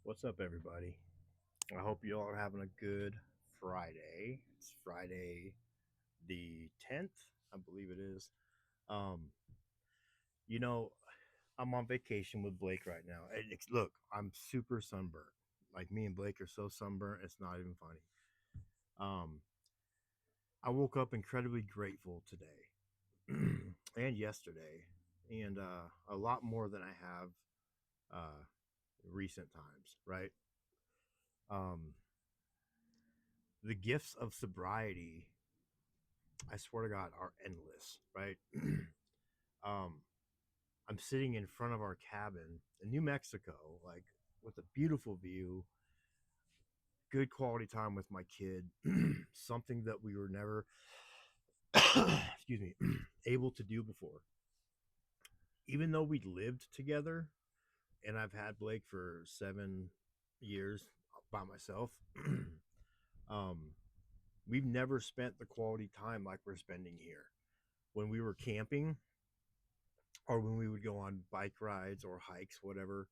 What's up, everybody? I hope you all are having a good Friday. It's Friday the 10th, I believe it is. Um, you know, I'm on vacation with Blake right now. Look, I'm super sunburnt. Like me and Blake are so sunburnt, it's not even funny. Um, I woke up incredibly grateful today and yesterday, and a lot more than I have uh, recent times, right? Um, the gifts of sobriety, I swear to God, are endless, right? um, I'm sitting in front of our cabin in New Mexico, like with a beautiful view, good quality time with my kid, something that we were never, excuse me, able to do before. Even though we lived together, and I've had Blake for 7 years by myself, um, we've never spent the quality time like we're spending here. When we were camping, or when we would go on bike rides or hikes, whatever,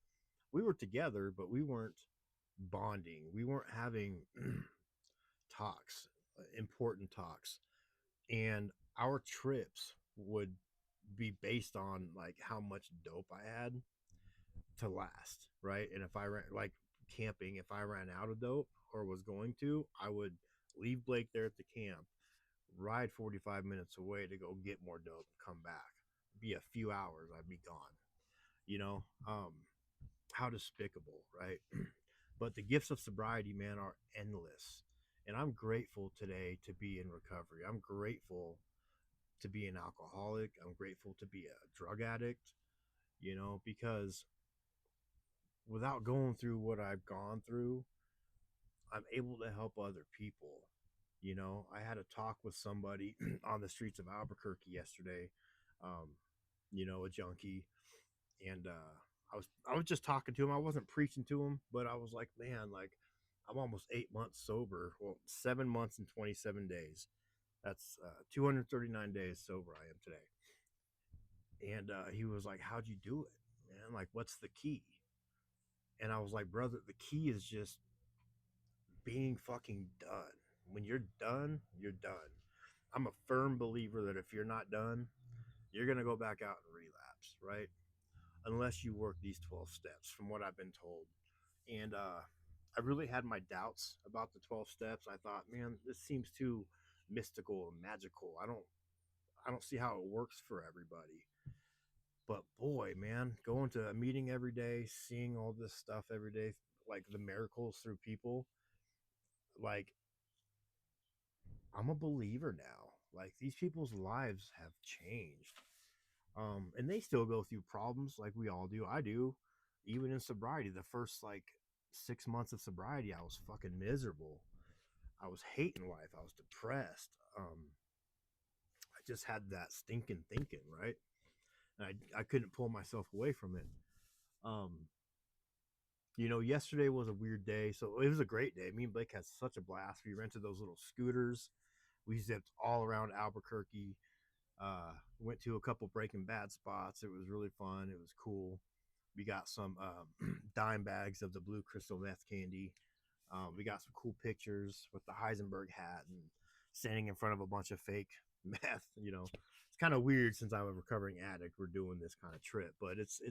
we were together, but we weren't bonding. We weren't having talks, important talks. And our trips would be based on like how much dope I had to last, right? And if I ran like camping, if I ran out of dope or was going to, I would leave Blake there at the camp, ride 45 minutes away to go get more dope, come back. Be a few hours, I'd be gone. You know, how despicable, right? But the gifts of sobriety, man, are endless. And I'm grateful today to be in recovery. I'm grateful to be an alcoholic. I'm grateful to be a drug addict, because without going through what I've gone through, I'm able to help other people. I had a talk with somebody on the streets of Albuquerque yesterday, um, a junkie, and I was just talking to him. I wasn't preaching to him, but I was like, man, like I'm almost 8 months sober. Well, 7 months and 27 days. That's 239 days sober I am today. And he was like, how'd you do it, man? Like, what's the key? And I was like, brother, the key is just being fucking done. When you're done, you're done. I'm a firm believer that if you're not done, you're gonna go back out and relapse, right? Unless you work these 12 steps, from what I've been told. And I really had my doubts about the 12 steps. I thought, man, this seems too mystical and magical. I don't see how it works for everybody. But boy, man, going to a meeting every day, seeing all this stuff every day, like the miracles through people, like I'm a believer now. Like these people's lives have changed. And they still go through problems like we all do. I do. Even in sobriety, the first like 6 months of sobriety, I was fucking miserable. I was hating life. I was depressed. I just had that stinking thinking, right? And I couldn't pull myself away from it. Um, yesterday was a weird day. So it was a great day. Me and Blake had such a blast. We rented those little scooters. We zipped all around Albuquerque. Went to a couple Breaking Bad spots. It was really fun. It was cool. We got some dime bags of the blue crystal meth candy. We got some cool pictures with the Heisenberg hat and standing in front of a bunch of fake meth. It's kind of weird since I'm a recovering addict. We're doing this kind of trip, but it's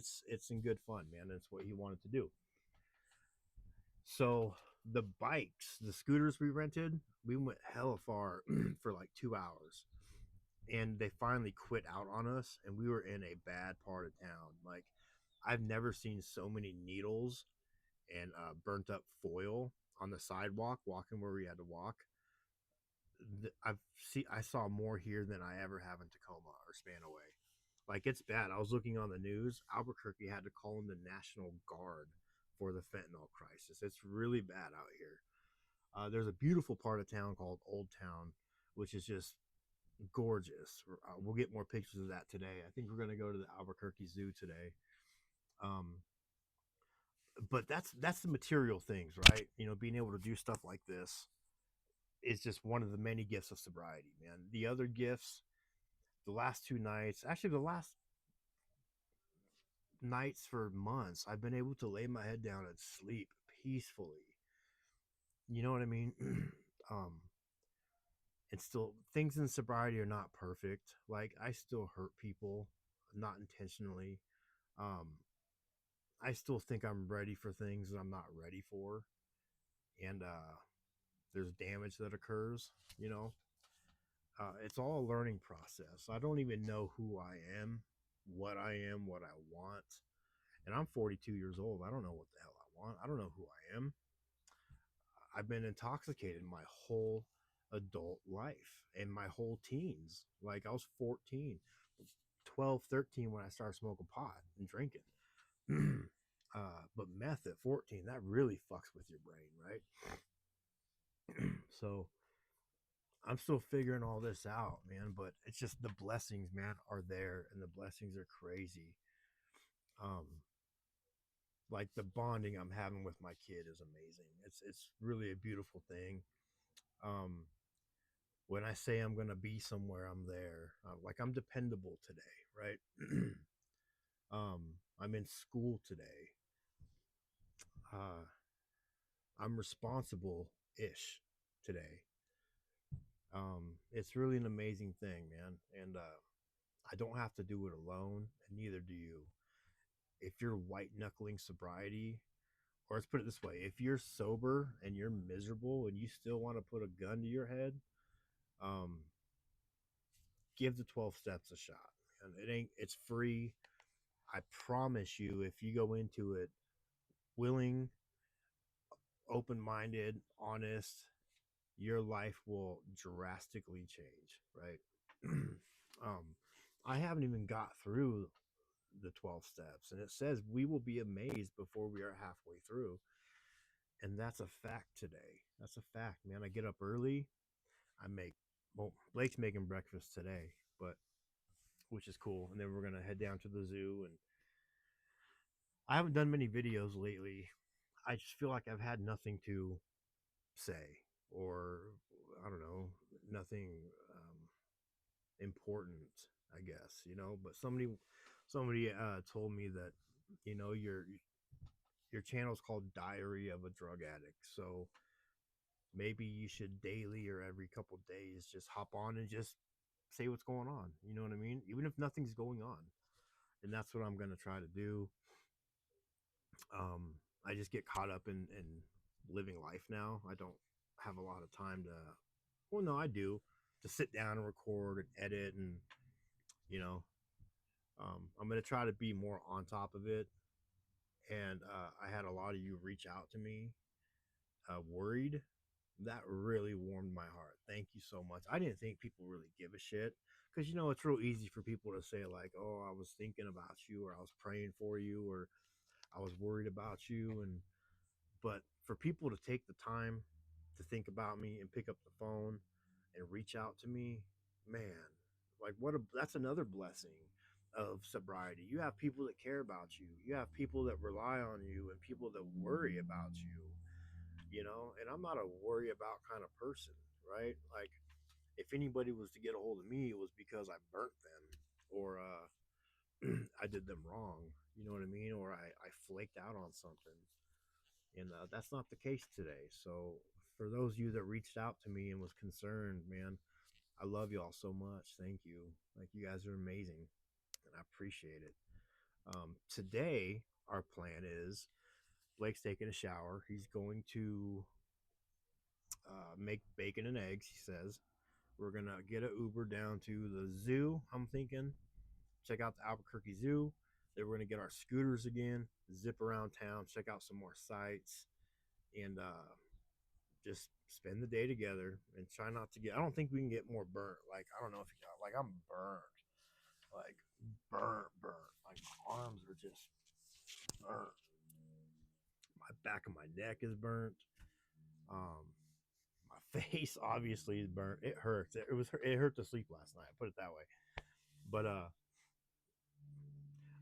in good fun, man. It's what he wanted to do. So the bikes, the scooters we rented, we went hella far for like 2 hours, and they finally quit out on us, and we were in a bad part of town. Like I've never seen so many needles and burnt up foil on the sidewalk walking where we had to walk. I saw more here than I ever have in Tacoma or Spanaway. Like it's bad. I was looking on the news. Albuquerque had to call in the National Guard for the fentanyl crisis. It's really bad out here. There's a beautiful part of town called Old Town, which is just gorgeous. We'll get more pictures of that today. I think we're going to go to the Albuquerque Zoo today. Um, but that's the material things, right? Being able to do stuff like this is just one of the many gifts of sobriety, man. The other gifts, the last 2 nights, actually the last nights for months, I've been able to lay my head down and sleep peacefully. You know what I mean? um, it's still things in sobriety are not perfect. Like I still hurt people, not intentionally. Um, I still think I'm ready for things that I'm not ready for, and there's damage that occurs. You know, it's all a learning process. I don't even know who I am, what I want, and I'm 42 years old. I don't know what the hell I want. I don't know who I am. I've been intoxicated my whole adult life and my whole teens. Like I was 14, 12, 13 when I started smoking pot and drinking. But meth at 14, that really fucks with your brain, right? So I'm still figuring all this out, man. But it's just the blessings, man, are there, and the blessings are crazy. Um, like the bonding I'm having with my kid is amazing. It's really a beautiful thing. Um, when I say I'm gonna be somewhere, I'm there. Like I'm dependable today, right? I'm in school today. Uh, I'm responsible ish today. It's really an amazing thing, man. And I don't have to do it alone, and neither do you. If you're white knuckling sobriety, or let's put it this way, if you're sober and you're miserable and you still want to put a gun to your head, um, give the 12 steps a shot. And it's free. I promise you, if you go into it willing, open minded, honest, your life will drastically change, right? um, I haven't even got through the 12 steps, and it says we will be amazed before we are halfway through. And that's a fact today. That's a fact, man. I get up early. I make, well, Blake's making breakfast today, but which is cool. And then we're going to head down to the zoo. And I haven't done many videos lately. I just feel like I've had nothing to say, or I don't know, nothing important, I guess, but somebody told me that, your channel's called Diary of a Drug Addict. So maybe you should daily or every couple days just hop on and just say what's going on. You know what I mean? Even if nothing's going on. And that's what I'm going to try to do. I just get caught up in living life now. I don't have a lot of time to, well, no, I do, to sit down and record and edit. And, you know, I'm going to try to be more on top of it. And I had a lot of you reach out to me worried. That really warmed my heart. Thank you so much. I didn't think people really give a shit, because it's real easy for people to say like, "Oh, I was thinking about you," or "I was praying for you," or "I was worried about you." And but for people to take the time to think about me and pick up the phone and reach out to me, man, like that's another blessing of sobriety. You have people that care about you. You have people that rely on you and people that worry about you. And I'm not a worry about kind of person, right? Like if anybody was to get a hold of me, it was because I burnt them, or I did them wrong. You know what I mean? Or I flaked out on something. And that's not the case today. So for those of you that reached out to me and was concerned, man, I love y'all so much. Thank you. Like you guys are amazing, and I appreciate it. Today, our plan is Blake's taking a shower. He's going to make bacon and eggs, he says. We're going to get an Uber down to the zoo, I'm thinking. Check out the Albuquerque Zoo. Then we're going to get our scooters again, zip around town, check out some more sites, and just spend the day together and try not to get. I don't think we can get more burnt. Like, I don't know if you got, like, I'm burnt. Like, burnt. Like, my arms are just burnt. My back of my neck is burnt. Um, my face obviously is burnt. It hurts. It hurt to sleep last night. Put it that way. But I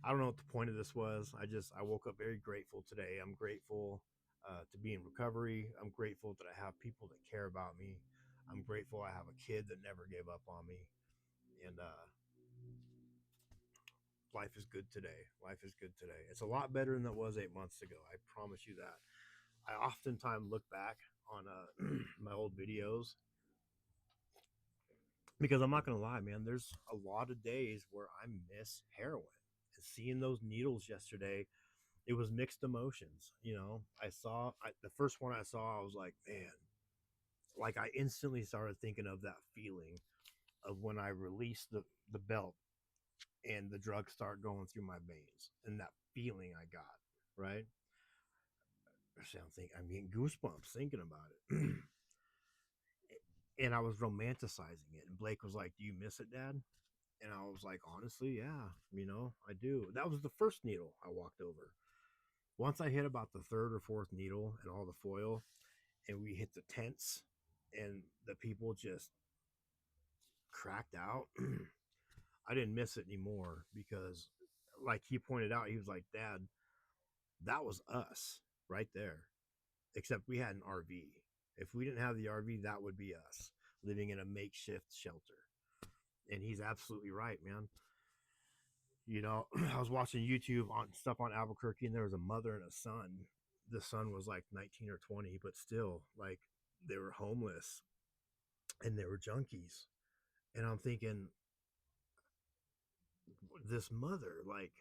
don't know what the point of this was. I woke up very grateful today. I'm grateful to be in recovery. I'm grateful that I have people that care about me. I'm grateful I have a kid that never gave up on me. And life is good today. Life is good today. It's a lot better than it was 8 months ago. I promise you that. I oftentimes look back on my old videos because I'm not gonna lie, man. There's a lot of days where I miss heroin. And seeing those needles yesterday, it was mixed emotions. The first one I saw, I was like, man, like I instantly started thinking of that feeling of when I released the belt and the drugs start going through my veins and that feeling I got, right? I'm getting goosebumps thinking about it. And I was romanticizing it. And Blake was like, "Do you miss it, Dad?" And I was like, "Honestly, yeah, I do." That was the first needle I walked over. Once I hit about the third or fourth needle and all the foil, and we hit the tents, and the people just cracked out, I didn't miss it anymore because, like he pointed out, he was like, "Dad, that was us right there. Except we had an RV. If we didn't have the RV, that would be us living in a makeshift shelter." And he's absolutely right, man. I was watching YouTube on stuff on Albuquerque, and there was a mother and a son. The son was like 19 or 20, but still, like, they were homeless and they were junkies. And I'm thinking, this mother, like,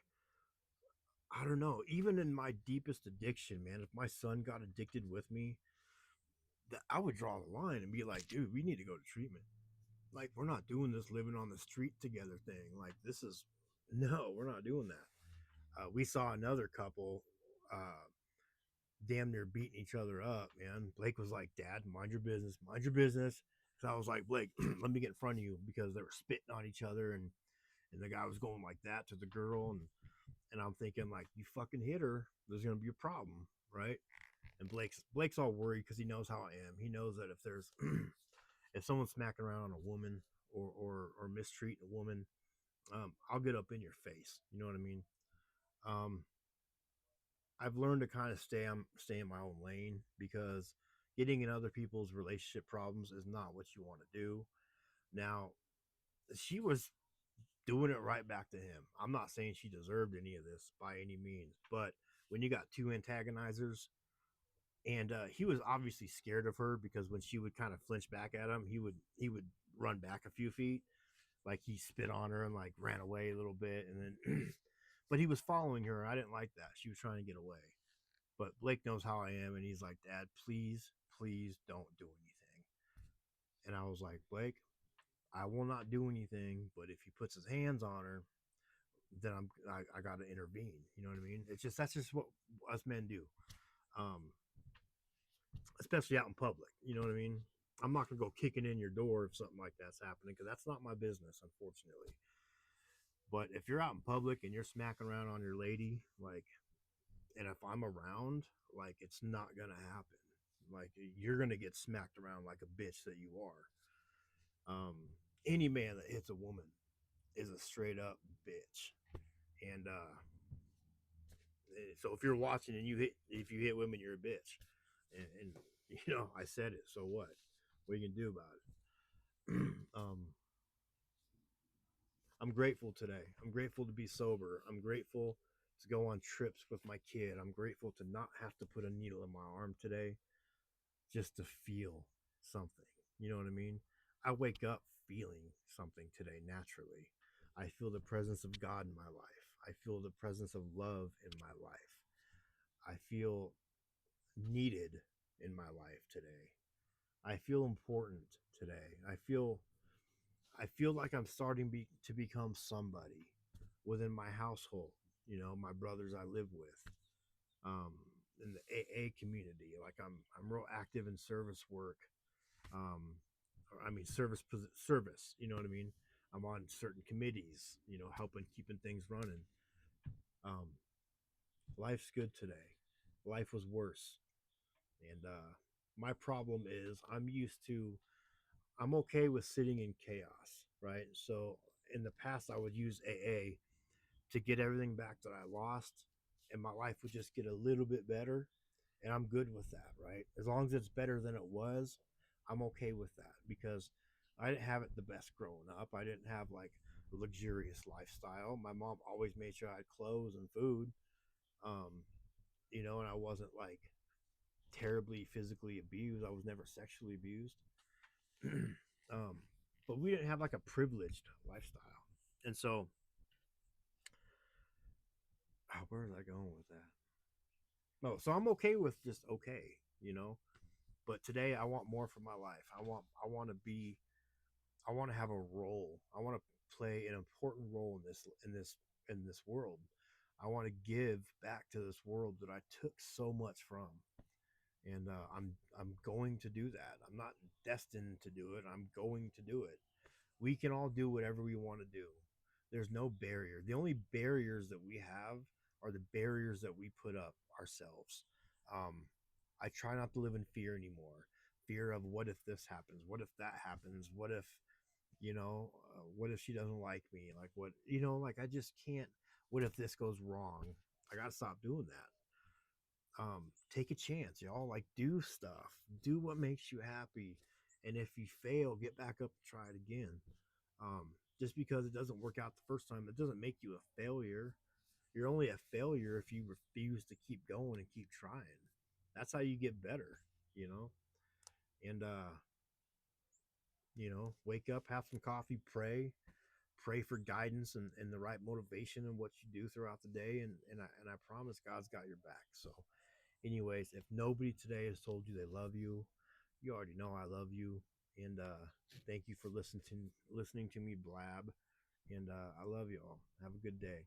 I don't know, even in my deepest addiction, man, if my son got addicted with me, that I would draw the line and be like, dude, we need to go to treatment. Like, we're not doing this living on the street together thing. Like, this is, no, we're not doing that. We saw another couple uh, damn near beating each other up, man. Blake was like, "Dad, mind your business, mind your business." So I was like, "Blake, let me get in front of you," because they were spitting on each other, and the guy was going like that to the girl, and I'm thinking, like, you fucking hit her, there's gonna be a problem, right? And Blake's all worried because he knows how I am. He knows that if there's if someone's smacking around on a woman or mistreating a woman, I'll get up in your face. You know what I mean? Um, I've learned to kind of stay in my own lane because getting in other people's relationship problems is not what you want to do. Now, she was doing it right back to him. I'm not saying she deserved any of this by any means, but when you got two antagonizers, and he was obviously scared of her because when she would kind of flinch back at him, he would run back a few feet, like he spit on her and like ran away a little bit, and then but he was following her. I didn't like that. She was trying to get away. But Blake knows how I am, and he's like, "Dad, please, please don't do anything." And I was like, "Blake, I will not do anything, but if he puts his hands on her, then I got to intervene." You know what I mean? It's just that's just what us men do, um, especially out in public. You know what I mean? I'm not gonna go kicking in your door if something like that's happening because that's not my business, unfortunately. But if you're out in public and you're smacking around on your lady, like, and if I'm around, like, it's not gonna happen. Like, you're gonna get smacked around like a bitch that you are. Any man that hits a woman is a straight up bitch. And so if you're watching and if you hit women, you're a bitch. And I said it. So what? What are you gonna do about it? I'm grateful today. I'm grateful to be sober. I'm grateful to go on trips with my kid. I'm grateful to not have to put a needle in my arm today just to feel something. You know what I mean? I wake up feeling something today naturally. I feel the presence of God in my life. I feel the presence of love in my life. I feel needed in my life today. I feel important today. I feel like I'm starting to become somebody within my household. My brothers I live with, um, in the AA community. Like I'm real active in service work. Um, I mean service. You know what I mean? I'm on certain committees. Helping keeping things running. Um, Life's good today. Life was worse, and my problem is I'm okay with sitting in chaos, right? So in the past, I would use AA to get everything back that I lost, and my life would just get a little bit better, and I'm good with that, right? As long as it's better than it was, I'm okay with that because I didn't have it the best growing up. I didn't have like a luxurious lifestyle. My mom always made sure I had clothes and food, um, and I wasn't like terribly physically abused. I was never sexually abused. um, but we didn't have like a privileged lifestyle. And so, where was I going with that? No, so I'm okay with just okay, you know. But today I want more for my life. I want to be I want to have a role. I want to play an important role in this world. I want to give back to this world that I took so much from, and I'm going to do that. I'm not destined to do it. I'm going to do it. We can all do whatever we want to do. There's no barrier. The only barriers that we have are the barriers that we put up ourselves. Um, I try not to live in fear anymore. Fear of what if this happens? What if that happens? What if what if she doesn't like me? Like what like I just can't. What if this goes wrong? I gotta stop doing that. Take a chance, y'all. Like do stuff. Do what makes you happy. And if you fail, get back up and try it again. Um, just because it doesn't work out the first time, it doesn't make you a failure. You're only a failure if you refuse to keep going and keep trying. That's how you get better, you know? And wake up, have some coffee, pray for guidance and the right motivation in what you do throughout the day, and I promise God's got your back. So anyways, if nobody today has told you they love you, you already know I love you. And thank you for listening to me blab. And I love you all. Have a good day.